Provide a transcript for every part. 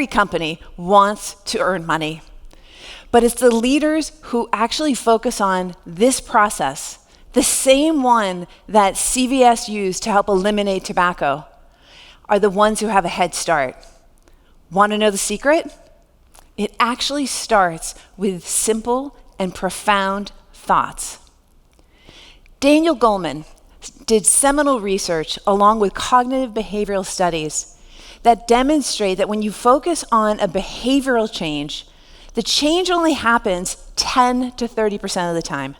every company wants to earn money. But it's the leaders who actually focus on this process, the same one that CVS used to help eliminate tobacco, are the ones who have a head start. Want to know the secret? It actually starts with simple and profound thoughts. Daniel Goleman did seminal research along with cognitive behavioral studies that demonstrate that when you focus on a behavioral change, the change only happens 10 to 30% of the time.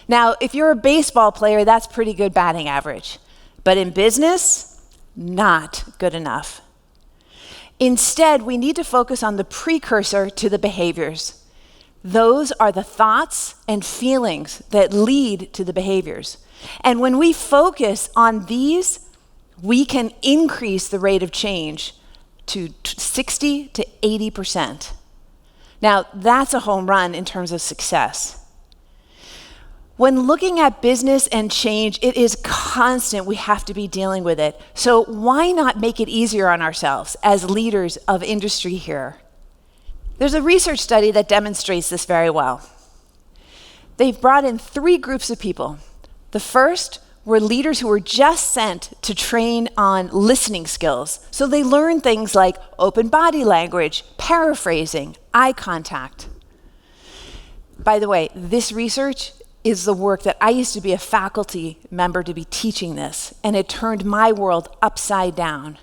Now, if you're a baseball player, that's pretty good batting average. But in business, not good enough. Instead, we need to focus on the precursor to the behaviors. Those are the thoughts and feelings that lead to the behaviors. And when we focus on these, we can increase the rate of change to 60 to 80%. Now, that's a home run in terms of success. When looking at business and change, it is constant. We have to be dealing with it. So why not make it easier on ourselves as leaders of industry here? There's a research study that demonstrates this very well. They've brought in 3 groups of people. The first were leaders who were just sent to train on listening skills. So they learned things like open body language, paraphrasing, eye contact. By the way, this research is the work that I used to be a faculty member to be teaching this, and it turned my world upside down.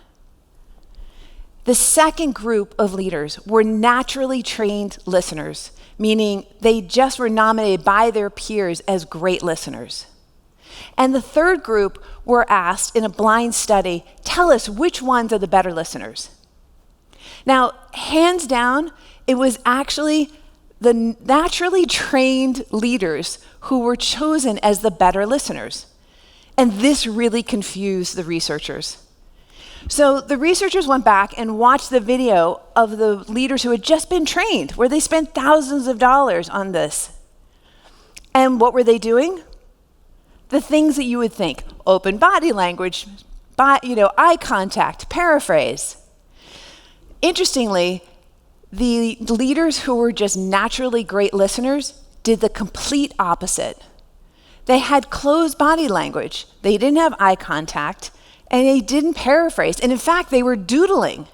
The second group of leaders were naturally trained listeners, meaning they just were nominated by their peers as great listeners. And the third group were asked in a blind study, tell us which ones are the better listeners. Now, hands down, it was actually the naturally trained leaders who were chosen as the better listeners. And this really confused the researchers. So the researchers went back and watched the video of the leaders who had just been trained, where they spent thousands of dollars on this. And what were they doing? The things that you would think: open body language, eye contact, paraphrase. Interestingly, the leaders who were just naturally great listeners did the complete opposite. They had closed body language, they didn't have eye contact, and they didn't paraphrase. And in fact, they were doodling.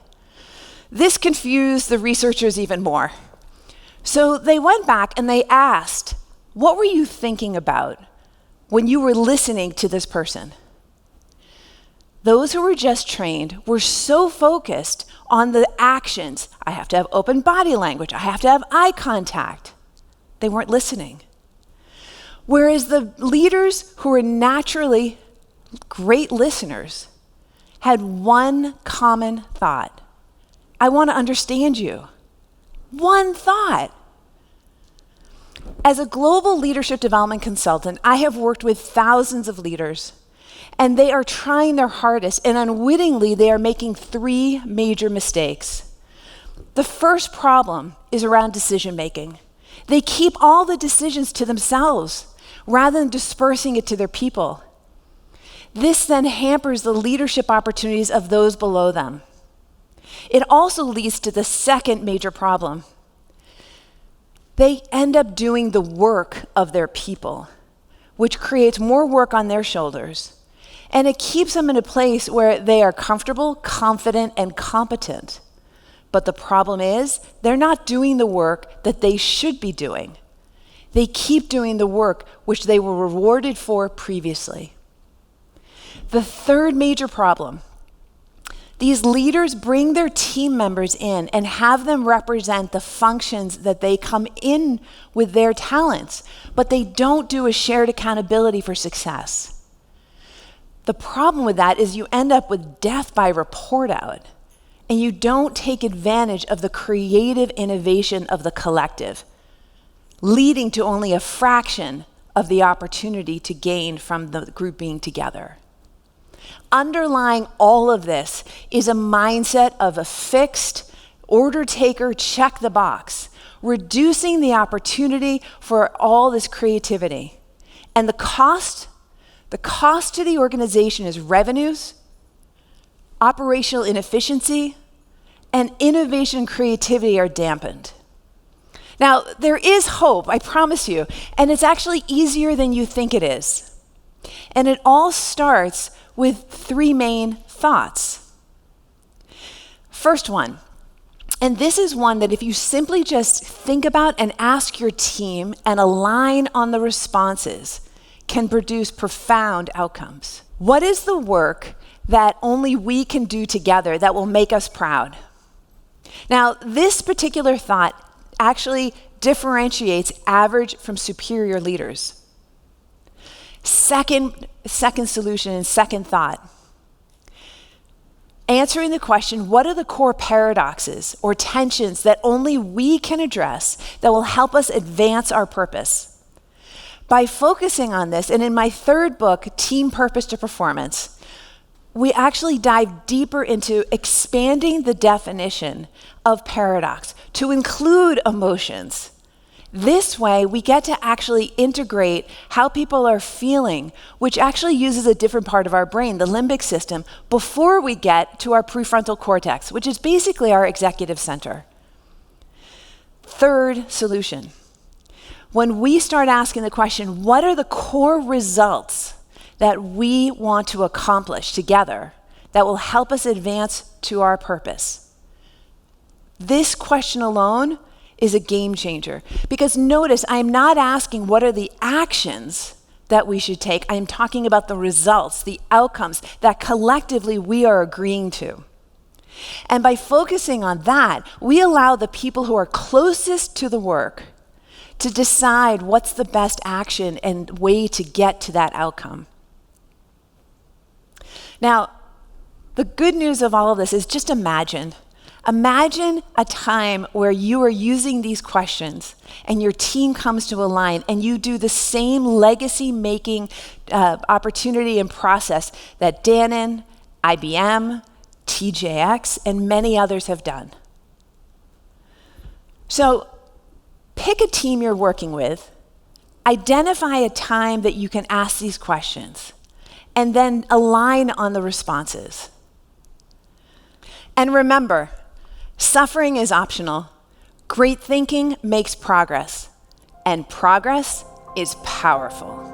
This confused the researchers even more. So they went back and they asked, what were you thinking about when you were listening to this person? Those who were just trained were so focused on the actions. I have to have open body language. I have to have eye contact. They weren't listening. Whereas the leaders who were naturally great listeners had one common thought. I want to understand you. One thought. As a global leadership development consultant, I have worked with thousands of leaders. And they are trying their hardest, and unwittingly, they are making 3 major mistakes. The first problem is around decision making. They keep all the decisions to themselves rather than dispersing it to their people. This then hampers the leadership opportunities of those below them. It also leads to the second major problem. They end up doing the work of their people, which creates more work on their shoulders. And it keeps them in a place where they are comfortable, confident, and competent. But the problem is, they're not doing the work that they should be doing. They keep doing the work which they were rewarded for previously. The third major problem: these leaders bring their team members in and have them represent the functions that they come in with their talents, but they don't do a shared accountability for success. The problem with that is you end up with death by report out, and you don't take advantage of the creative innovation of the collective, leading to only a fraction of the opportunity to gain from the group being together. Underlying all of this is a mindset of a fixed, order taker, check the box, reducing the opportunity for all this creativity. And the cost to the organization is revenues, operational inefficiency, and innovation and creativity are dampened. Now, there is hope, I promise you, and it's actually easier than you think it is. And it all starts with 3 main thoughts. First one, and this is one that if you simply just think about and ask your team and align on the responses, can produce profound outcomes. What is the work that only we can do together that will make us proud? Now, this particular thought actually differentiates average from superior leaders. Second solution and second thought. Answering the question, what are the core paradoxes or tensions that only we can address that will help us advance our purpose? By focusing on this, and in my 3rd book, Team Purpose to Performance, we actually dive deeper into expanding the definition of paradox to include emotions. This way, we get to actually integrate how people are feeling, which actually uses a different part of our brain, the limbic system, before we get to our prefrontal cortex, which is basically our executive center. 3rd solution. When we start asking the question, what are the core results that we want to accomplish together that will help us advance to our purpose? This question alone is a game changer. Because notice, I am not asking what are the actions that we should take. I am talking about the results, the outcomes that collectively we are agreeing to. And by focusing on that, we allow the people who are closest to the work to decide what's the best action and way to get to that outcome. Now, the good news of all of this is just imagine a time where you are using these questions and your team comes to align and you do the same legacy-making opportunity and process that Danone, IBM, TJX, and many others have done. So pick a team you're working with, identify a time that you can ask these questions, and then align on the responses. And remember, suffering is optional. Great thinking makes progress, and progress is powerful.